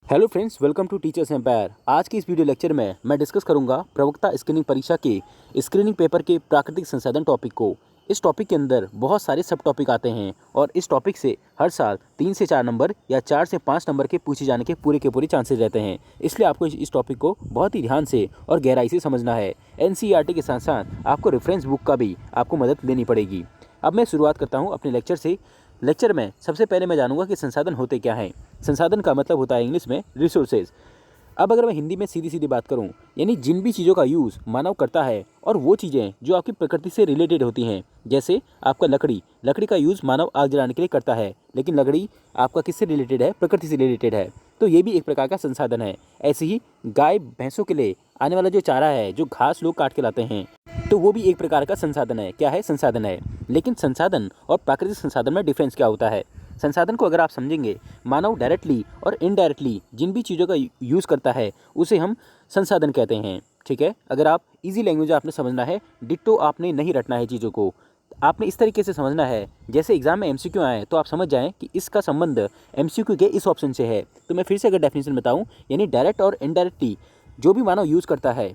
Hello friends, welcome to teachers empire. आज की इस वीडियो लेक्चर में मैं डिस्कस करूंगा प्रवक्ता स्क्रीनिंग परीक्षा के स्क्रीनिंग पेपर के प्राकृतिक संसाधन टॉपिक को। इस टॉपिक के अंदर बहुत सारे सब टॉपिक आते हैं और इस टॉपिक से हर साल 3 से 4 नंबर या 4 से 5 नंबर के पूछे जाने के पूरे चांसेस रहते हैं। इसलिए आपको इस टॉपिक को बहुत ही ध्यान से और गहराई से समझना है। एनसीईआरटी के साथ साथ आपको रेफरेंस बुक का भी आपको मदद लेनी पड़ेगी। अब मैं शुरुआत करता हूँ अपने लेक्चर से। लेक्चर में सबसे पहले मैं जानूंगा कि संसाधन होते क्या हैं। संसाधन का मतलब होता है इंग्लिश में रिसोर्सेज। अब अगर मैं हिंदी में सीधी सीधी बात करूं, यानी जिन भी चीज़ों का यूज़ मानव करता है और वो चीज़ें जो आपकी प्रकृति से रिलेटेड होती हैं, जैसे आपका लकड़ी का यूज़ मानव आग जलाने के लिए करता है, लेकिन लकड़ी आपका किससे रिलेटेड है? प्रकृति से रिलेटेड है, तो ये भी एक प्रकार का संसाधन है। ऐसे ही गाय भैंसों के लिए आने वाला जो चारा है, जो घास लोग काट के लाते हैं, तो वो भी एक प्रकार का संसाधन है। क्या है? संसाधन है। लेकिन संसाधन और प्राकृतिक संसाधन में डिफरेंस क्या होता है? संसाधन को अगर आप समझेंगे, मानव डायरेक्टली और इनडायरेक्टली जिन भी चीज़ों का यूज़ करता है उसे हम संसाधन कहते हैं। ठीक है, अगर आप इजी लैंग्वेज आपने समझना है, डिट्टो आपने नहीं रटना है चीज़ों को। आपने इस तरीके से समझना है जैसे एग्जाम में एमसीक्यू आए तो आप समझ जाएं कि इसका संबंध एमसीक्यू के इस ऑप्शन से है। तो मैं फिर से अगर डेफिनेशन बताऊं, यानी डायरेक्ट और इनडायरेक्टली जो भी मानव यूज़ करता है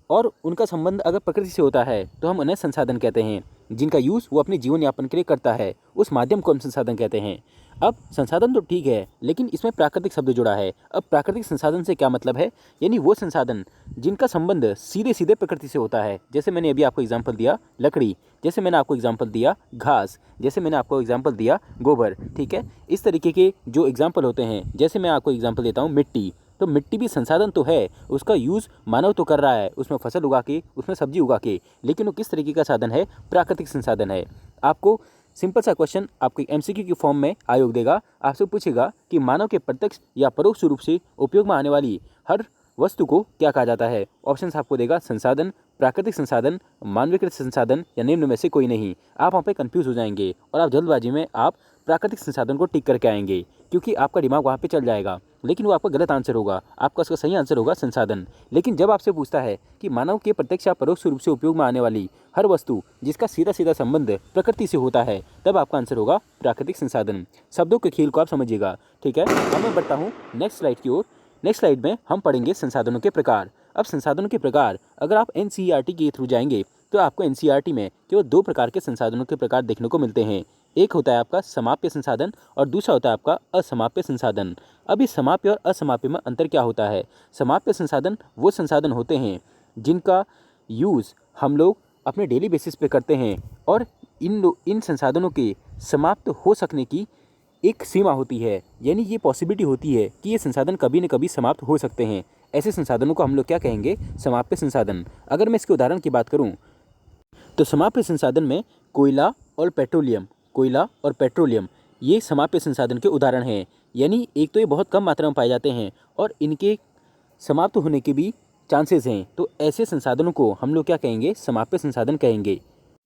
और उनका संबंध अगर प्रकृति से होता है तो हम उन्हें संसाधन कहते हैं। जिनका यूज़ वो अपने जीवन यापन के लिए करता है, उस माध्यम को हम संसाधन कहते हैं। अब संसाधन तो ठीक है, लेकिन इसमें प्राकृतिक शब्द जुड़ा है। अब प्राकृतिक संसाधन से क्या मतलब है? यानी वो संसाधन जिनका संबंध सीधे सीधे प्रकृति से होता है। जैसे मैंने अभी आपको एग्जाम्पल दिया लकड़ी, जैसे मैंने आपको एग्जाम्पल दिया घास, जैसे मैंने आपको एग्जाम्पल दिया गोबर। ठीक है, इस तरीके के जो एग्जाम्पल होते हैं, जैसे मैं आपको एग्जाम्पल देता हूँ मिट्टी, तो मिट्टी भी संसाधन तो है, उसका यूज़ मानव तो कर रहा है, उसमें फसल उगा के, उसमें सब्जी उगा के, लेकिन वो किस तरीके का साधन है? प्राकृतिक संसाधन है। आपको सिंपल सा क्वेश्चन आपके एमसीक्यू की फॉर्म में आयोग देगा, आपसे पूछेगा कि मानव के प्रत्यक्ष या परोक्ष रूप से उपयोग में आने वाली हर वस्तु को क्या कहा जाता है? ऑप्शंस आपको देगा संसाधन, प्राकृतिक संसाधन, मानवीकृत संसाधन या निम्न में से कोई नहीं। आप वहाँ पे कंफ्यूज हो जाएंगे और आप जल्दबाजी में आप प्राकृतिक संसाधन को टिक करके आएंगे, क्योंकि आपका दिमाग वहाँ पे चल जाएगा, लेकिन वो आपका गलत आंसर होगा। आपका उसका सही आंसर होगा संसाधन। लेकिन जब आपसे पूछता है कि मानव के प्रत्यक्ष या परोक्ष रूप से उपयोग में आने वाली हर वस्तु जिसका सीधा सीधा संबंध प्रकृति से होता है, तब आपका आंसर होगा प्राकृतिक संसाधन। शब्दों के खेल को आप समझिएगा। ठीक है, अब मैं बढ़ता हूँ नेक्स्ट स्लाइड की ओर। नेक्स्ट स्लाइड में हम पढ़ेंगे संसाधनों के प्रकार। अब संसाधनों के प्रकार अगर आप एनसीईआरटी के थ्रू जाएंगे तो आपको एनसीईआरटी में केवल 2 प्रकार के संसाधनों के प्रकार देखने को मिलते हैं। एक होता है आपका समाप्य संसाधन और दूसरा होता है आपका असमाप्य संसाधन। अब इस समाप्य और असमाप्य में अंतर क्या होता है? समाप्य संसाधन वो संसाधन होते हैं जिनका यूज़ हम लोग अपने डेली बेसिस पे करते हैं और इन संसाधनों के समाप्त हो सकने की एक सीमा होती है, यानी ये पॉसिबिलिटी होती है कि ये संसाधन कभी न कभी समाप्त हो सकते हैं। ऐसे संसाधनों को हम लोग क्या कहेंगे? समाप्य संसाधन। अगर मैं इसके उदाहरण की बात करूं तो समाप्य संसाधन में कोयला और पेट्रोलियम ये समाप्य संसाधन के उदाहरण हैं। यानी एक तो ये बहुत कम मात्रा में पाए जाते हैं और इनके समाप्त होने के भी चांसेस हैं, तो ऐसे संसाधनों को हम लोग क्या कहेंगे? समाप्य संसाधन कहेंगे।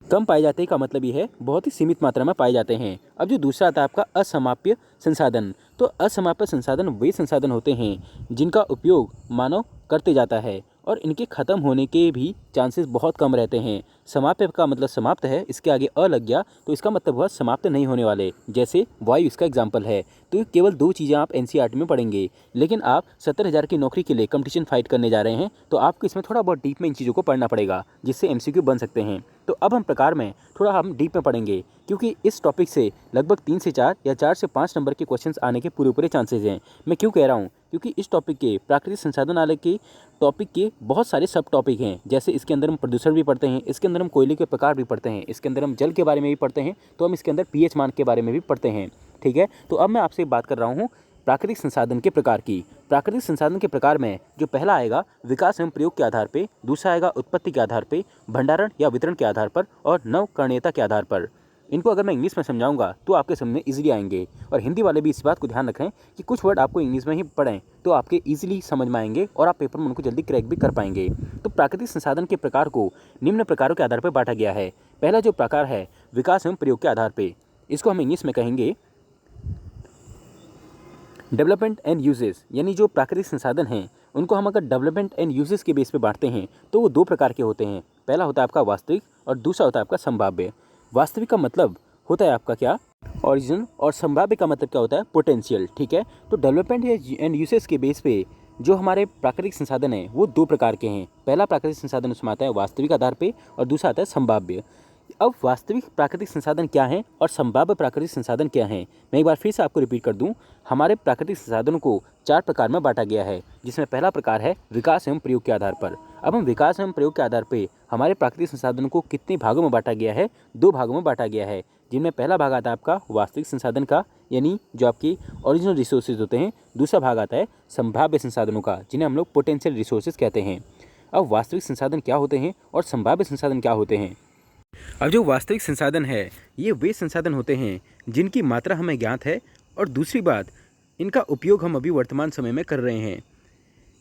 कम पाए जाते हैं का मतलब ये है बहुत ही सीमित मात्रा में पाए जाते हैं। अब जो दूसरा आता है आपका असमाप्य संसाधन, तो असमाप्य संसाधन वे संसाधन होते हैं जिनका उपयोग मानव करते जाता है और इनके खत्म होने के भी चांसेस बहुत कम रहते हैं। समाप्य का मतलब समाप्त है, इसके आगे अ लग गया तो इसका मतलब हुआ समाप्त नहीं होने वाले, जैसे वायु इसका एग्जाम्पल है। तो केवल 2 चीज़ें आप एनसीईआरटी में पढ़ेंगे, लेकिन आप 70,000 की नौकरी के लिए कंपटीशन फाइट करने जा रहे हैं, तो आपको इसमें थोड़ा बहुत डीप में इन चीज़ों को पढ़ना पड़ेगा जिससे एमसीक्यू बन सकते हैं। तो अब हम प्रकार में थोड़ा हम डीप में पढ़ेंगे, क्योंकि इस टॉपिक से लगभग 3 से 4 या 4 से 5 नंबर के क्वेश्चंस आने के पूरे चांसेस हैं। मैं क्यों कह रहा हूँ? क्योंकि इस टॉपिक के प्राकृतिक संसाधन आले के टॉपिक के बहुत सारे सब टॉपिक हैं। जैसे इसके अंदर हम प्रदूषण भी पढ़ते हैं, इसके अंदर हम कोयले के प्रकार भी पढ़ते हैं, इसके अंदर हम जल के बारे में भी पढ़ते हैं, तो हम इसके अंदर पीएच मान के बारे में भी पढ़ते हैं। ठीक है, तो अब मैं आपसे बात कर रहा हूँ प्राकृतिक संसाधन के प्रकार की। प्राकृतिक संसाधन के प्रकार में जो पहला आएगा विकास एवं प्रयोग के आधार पर, दूसरा आएगा उत्पत्ति के आधार पर, भंडारण या वितरण के आधार पर और नवकरणीयता के आधार पर। इनको अगर मैं इंग्लिश में समझाऊंगा तो आपके समझ में इजीली आएंगे, और हिंदी वाले भी इस बात को ध्यान रखें कि कुछ वर्ड आपको इंग्लिश में ही पढ़ें तो आपके इजीली समझ में आएंगे और आप पेपर में उनको जल्दी क्रैक भी कर पाएंगे। तो प्राकृतिक संसाधन के प्रकार को निम्न प्रकारों के आधार पर बांटा गया है। पहला जो प्रकार है विकास एवं प्रयोग के आधार पर, इसको हम इंग्लिश में कहेंगे डेवलपमेंट एंड यूजेस। यानी जो प्राकृतिक संसाधन हैं उनको हम अगर डेवलपमेंट एंड यूजेस के बेस पे बांटते हैं तो वो 2 प्रकार के होते हैं। पहला होता है आपका वास्तविक और दूसरा होता है आपका संभाव्य। वास्तविक का मतलब होता है आपका क्या? ओरिजिन और संभाव्य का मतलब क्या होता है? पोटेंशियल। ठीक है, तो डेवलपमेंट एंड यूसेज के बेस पे जो हमारे प्राकृतिक संसाधन हैं वो दो प्रकार के हैं। पहला प्राकृतिक संसाधन उसमें आता है वास्तविक आधार पे और दूसरा आता है संभाव्य। अब वास्तविक प्राकृतिक संसाधन क्या हैं और संभाव्य प्राकृतिक संसाधन क्या हैं, मैं एक बार फिर से आपको रिपीट कर दूं। हमारे प्राकृतिक संसाधनों को 4 प्रकार में बांटा गया है, जिसमें पहला प्रकार है विकास एवं प्रयोग के आधार पर। अब हम विकास एवं प्रयोग के आधार पर हमारे प्राकृतिक संसाधनों को कितने भागों में बांटा गया है? 2 भागों में बांटा गया है, जिनमें पहला भाग आता है आपका वास्तविक संसाधन का, यानी जो आपकी ओरिजिनल रिसोर्सेज होते हैं। दूसरा भाग आता है संभाव्य संसाधनों का, जिन्हें हम लोग पोटेंशियल रिसोर्सेज कहते हैं। अब वास्तविक संसाधन क्या होते हैं और संभाव्य संसाधन क्या होते हैं? अब जो वास्तविक संसाधन है ये वे संसाधन होते हैं जिनकी मात्रा हमें ज्ञात है, और दूसरी बात इनका उपयोग हम अभी वर्तमान समय में कर रहे हैं।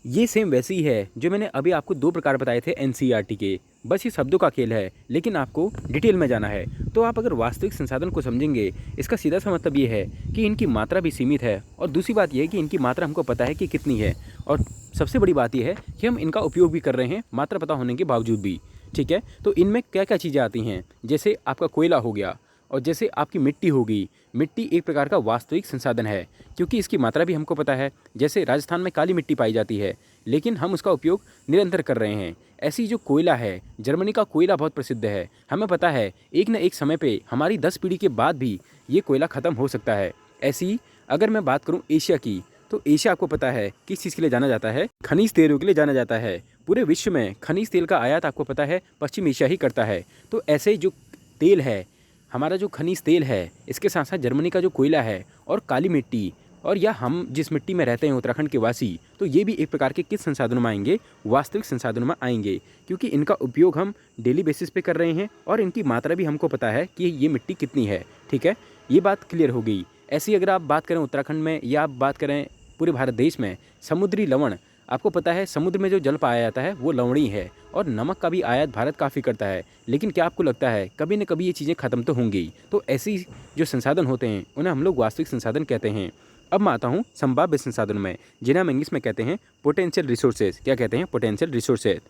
ये सेम वैसी ही है जो मैंने अभी आपको 2 प्रकार बताए थे एनसीईआरटी के। बस ये शब्दों का खेल है, लेकिन आपको डिटेल में जाना है। तो आप अगर वास्तविक संसाधन को समझेंगे, इसका सीधा सा मतलब ये है कि इनकी मात्रा भी सीमित है, और दूसरी बात यह है कि इनकी मात्रा हमको पता है कि कितनी है, और सबसे बड़ी बात यह है कि हम इनका उपयोग भी कर रहे हैं मात्रा पता होने के बावजूद भी। ठीक है, तो इनमें क्या क्या चीज़ें आती हैं? जैसे आपका कोयला हो गया, और जैसे आपकी मिट्टी होगी। मिट्टी एक प्रकार का वास्तविक संसाधन है, क्योंकि इसकी मात्रा भी हमको पता है। जैसे राजस्थान में काली मिट्टी पाई जाती है, लेकिन हम उसका उपयोग निरंतर कर रहे हैं। ऐसी जो कोयला है, जर्मनी का कोयला बहुत प्रसिद्ध है। हमें पता है एक न एक समय पे हमारी 10 पीढ़ी के बाद भी ये कोयला ख़त्म हो सकता है। ऐसी अगर मैं बात करूँ एशिया की, तो एशिया आपको पता है किस चीज़ के लिए जाना जाता है? खनिज तेलों के लिए जाना जाता है। पूरे विश्व में खनिज तेल का आयात आपको पता है पश्चिम एशिया ही करता है। तो ऐसे जो तेल है, हमारा जो खनिज तेल है, इसके साथ साथ जर्मनी का जो कोयला है और काली मिट्टी, और या हम जिस मिट्टी में रहते हैं उत्तराखंड के वासी, तो ये भी एक प्रकार के किस संसाधनों में आएंगे? वास्तविक संसाधनों में आएंगे, क्योंकि इनका उपयोग हम डेली बेसिस पे कर रहे हैं और इनकी मात्रा भी हमको पता है कि ये मिट्टी कितनी है। ठीक है, ये बात क्लियर हो गई। ऐसी अगर आप बात करें उत्तराखंड में, या आप बात करें पूरे भारत देश में, समुद्री लवण, आपको पता है समुद्र में जो जल पाया जाता है वो लवणीय है, और नमक का भी आयात भारत काफ़ी करता है। लेकिन क्या आपको लगता है कभी न कभी ये चीज़ें ख़त्म तो होंगी? तो ऐसी जो संसाधन होते हैं उन्हें हम लोग वास्तविक संसाधन कहते हैं। अब मैं आता हूँ संभाव्य संसाधनों में, जिन्हें हम इंग्लिश में कहते हैं पोटेंशियल रिसोर्सेज। क्या कहते हैं? Potential resources.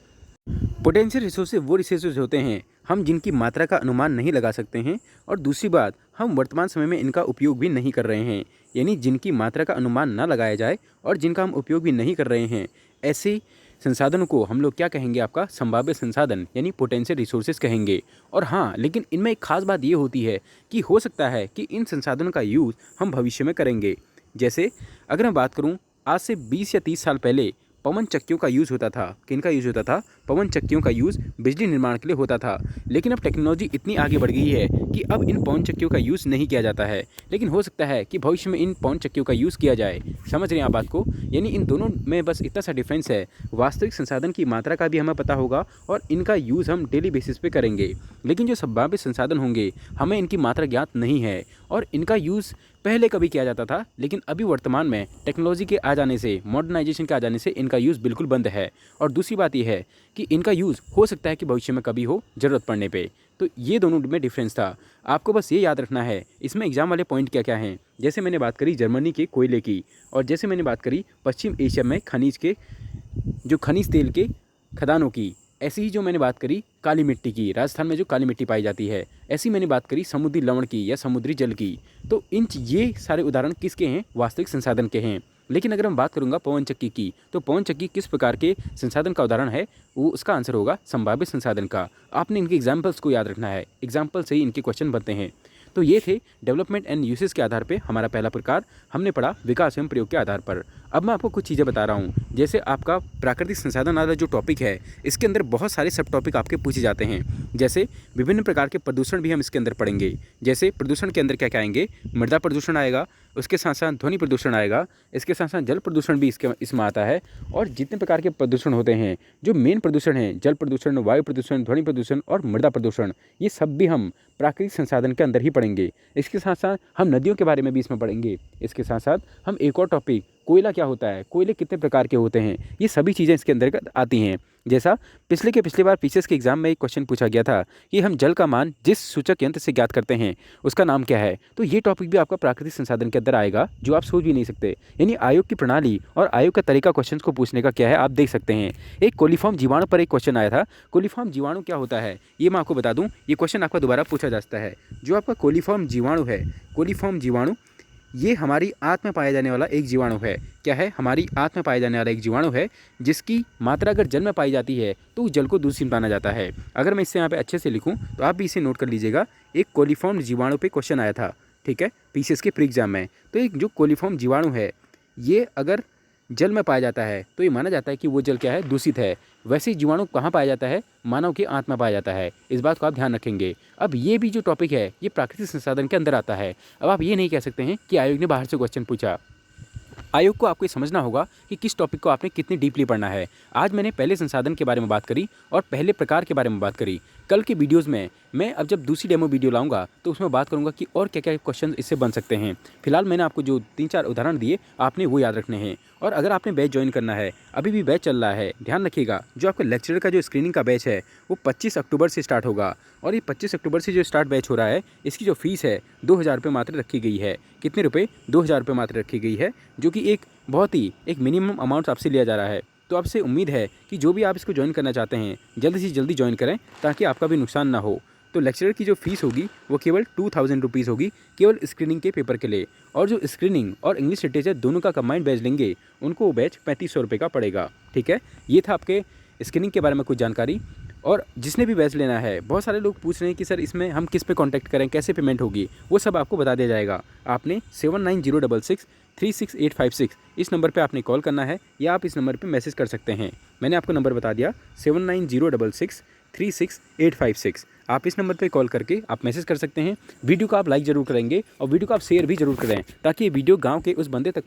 पोटेंशियल रिसोर्सेज वो रिसोर्सेज होते हैं हम जिनकी मात्रा का अनुमान नहीं लगा सकते हैं, और दूसरी बात हम वर्तमान समय में इनका उपयोग भी नहीं कर रहे हैं, यानी जिनकी मात्रा का अनुमान ना लगाया जाए और जिनका हम उपयोग भी नहीं कर रहे हैं। ऐसे संसाधनों को हम लोग क्या कहेंगे? आपका संभाव्य संसाधन यानी पोटेंशियल रिसोर्सेज कहेंगे। और हाँ, लेकिन इनमें एक खास बात ये होती है कि हो सकता है कि इन संसाधनों का यूज़ हम भविष्य में करेंगे। जैसे अगर मैं बात करूँ, आज से 20 या 30 साल पहले पवन चक्कियों का यूज़ होता था। किनका यूज़ होता था? पवन चक्कियों का यूज़ बिजली निर्माण के लिए होता था। लेकिन अब टेक्नोलॉजी इतनी आगे बढ़ गई है कि अब इन पवन चक्कियों का यूज़ नहीं किया जाता है, लेकिन हो सकता है कि भविष्य में इन पवन चक्कियों का यूज़ किया जाए। समझ रहे हैं आप बात को? यानी इन दोनों में बस इतना सा डिफरेंस है, वास्तविक संसाधन की मात्रा का भी हमें पता होगा और इनका यूज़ हम डेली बेसिस पे करेंगे। लेकिन जो संभाव्य संसाधन होंगे हमें इनकी मात्रा ज्ञात नहीं है, और इनका यूज़ पहले कभी किया जाता था, लेकिन अभी वर्तमान में टेक्नोलॉजी के आ जाने से, मॉडर्नाइजेशन के आ जाने से इनका यूज़ बिल्कुल बंद है। और दूसरी बात यह है कि इनका यूज़ हो सकता है कि भविष्य में कभी हो, ज़रूरत पड़ने पे। तो ये दोनों में डिफरेंस था। आपको बस ये याद रखना है। इसमें एग्जाम वाले पॉइंट क्या क्या हैं? जैसे मैंने बात करी जर्मनी के कोयले की, और जैसे मैंने बात करी पश्चिम एशिया में खनिज तेल के खदानों की, ऐसी ही जो मैंने बात करी काली मिट्टी की, राजस्थान में जो काली मिट्टी पाई जाती है, ऐसी मैंने बात करी समुद्री लवण की या समुद्री जल की। तो ये सारे उदाहरण किसके हैं? वास्तविक संसाधन के हैं। लेकिन अगर मैं बात करूंगा पवन चक्की की, तो पवन चक्की किस प्रकार के संसाधन का उदाहरण है? वो उसका आंसर होगा संभाव्य संसाधन का। आपने इनके एग्जाम्पल्स को याद रखना है, एग्जाम्पल से ही इनके क्वेश्चन बनते हैं। तो ये थे डेवलपमेंट एंड यूसेज के आधार पे हमारा पहला प्रकार, हमने पढ़ा विकास एवं प्रयोग के आधार पर। अब मैं आपको कुछ चीज़ें बता रहा हूँ। जैसे आपका प्राकृतिक संसाधन वाला जो टॉपिक है, इसके अंदर बहुत सारे सब टॉपिक आपके पूछे जाते हैं। जैसे विभिन्न प्रकार के प्रदूषण भी हम इसके अंदर पढ़ेंगे। जैसे प्रदूषण के अंदर क्या क्या आएंगे? मृदा प्रदूषण आएगा, उसके साथ साथ ध्वनि प्रदूषण आएगा, इसके साथ साथ जल प्रदूषण भी इसमें आता है। और जितने प्रकार के प्रदूषण होते हैं, जो मेन प्रदूषण हैं, जल प्रदूषण, वायु प्रदूषण, ध्वनि प्रदूषण और मृदा प्रदूषण, ये सब भी हम प्राकृतिक संसाधन के अंदर ही पढ़ेंगे। इसके साथ साथ हम नदियों के बारे में भी इसमें पढ़ेंगे। इसके साथ साथ हम एक और टॉपिक कोयला क्या होता है, कोयले कितने प्रकार के होते हैं, ये सभी चीज़ें इसके अंतर्गत आती हैं। जैसा पिछली बार पीसीएस के एग्जाम में एक क्वेश्चन पूछा गया था कि हम जल का मान जिस सूचक यंत्र से ज्ञात करते हैं उसका नाम क्या है, तो ये टॉपिक भी आपका प्राकृतिक संसाधन के अंदर आएगा, जो आप सोच भी नहीं सकते। यानी आयोग की प्रणाली और आयोग का तरीका क्वेश्चन को पूछने का क्या है, आप देख सकते हैं। एक कोलीफॉर्म जीवाणु पर एक क्वेश्चन आया था। कोलीफॉर्म जीवाणु क्या होता है ये मैं आपको बता दूं, ये क्वेश्चन आपका दोबारा पूछा जा सकता है। जो आपका कोलीफॉर्म जीवाणु है, कोलीफॉर्म जीवाणु ये हमारी आंत में पाया जाने वाला एक जीवाणु है। क्या है, हमारी आंत में पाया जाने वाला एक जीवाणु है, जिसकी मात्रा अगर जल में पाई जाती है तो उस जल को दूषित माना जाता है। अगर मैं इससे यहाँ पे अच्छे से लिखूँ तो आप भी इसे नोट कर लीजिएगा। एक कोलीफॉर्म जीवाणु पे क्वेश्चन आया था, ठीक है, पीसीएस के प्री एग्जाम में। तो एक जो कोलीफॉर्म जीवाणु है ये अगर जल में पाया जाता है तो ये माना जाता है कि वो जल क्या है, दूषित है। वैसे ही जीवाणु कहाँ पाया जाता है, मानव के आंत में पाया जाता है। इस बात को आप ध्यान रखेंगे। अब ये भी जो टॉपिक है ये प्राकृतिक संसाधन के अंदर आता है। अब आप ये नहीं कह सकते हैं कि आयोग ने बाहर से क्वेश्चन पूछा। आयोग को आपको ये समझना होगा कि किस टॉपिक को आपने कितनी डीपली पढ़ना है। आज मैंने पहले संसाधन के बारे में बात करी और पहले प्रकार के बारे में बात करी। कल के वीडियोस में मैं अब जब दूसरी डेमो वीडियो लाऊंगा तो उसमें बात करूंगा कि और क्या क्या क्वेश्चन इससे बन सकते हैं। फिलहाल मैंने आपको जो 3-4 उदाहरण दिए आपने वो याद रखने हैं। और अगर आपने बैच ज्वाइन करना है, अभी भी बैच चल रहा है, ध्यान रखिएगा। जो आपका लेक्चरर का जो स्क्रीनिंग का बैच है वो 25 अक्टूबर से स्टार्ट होगा। और ये 25 अक्टूबर से जो स्टार्ट बैच हो रहा है इसकी जो फीस है 2000 रुपये मात्र रखी गई है। कितने रुपये? 2000 रुपये मात्र रखी गई है, जो कि एक बहुत ही एक मिनिमम अमाउंट आपसे लिया जा रहा है। तो आपसे उम्मीद है कि जो भी आप इसको ज्वाइन करना चाहते हैं जल्दी से जल्दी ज्वाइन करें ताकि आपका भी नुकसान ना हो। तो लेक्चरर की जो फीस होगी वो केवल 2000 रुपीज़ होगी, केवल स्क्रीनिंग के पेपर के लिए। और जो स्क्रीनिंग और इंग्लिश लिटरेचर दोनों का कंबाइंड बैच लेंगे उनको वो बैच 3500 रुपये का पड़ेगा। ठीक है, ये था आपके स्क्रीनिंग के बारे में कुछ जानकारी। और जिसने भी बैच लेना है, बहुत सारे लोग पूछ रहे हैं कि सर इसमें हम किस पे कांटेक्ट करें, कैसे पेमेंट होगी, वो सब आपको बता दिया जाएगा। आपने 7906636856 इस नंबर पे आपने कॉल करना है या आप इस नंबर पे मैसेज कर सकते हैं। मैंने आपको नंबर बता दिया 7906636856। आप इस नंबर पे कॉल करके आप मैसेज कर सकते हैं। वीडियो को आप लाइक ज़रूर करेंगे और वीडियो को आप शेयर भी ज़रूर करें ताकि ये वीडियो गाँव के उस बंदे तक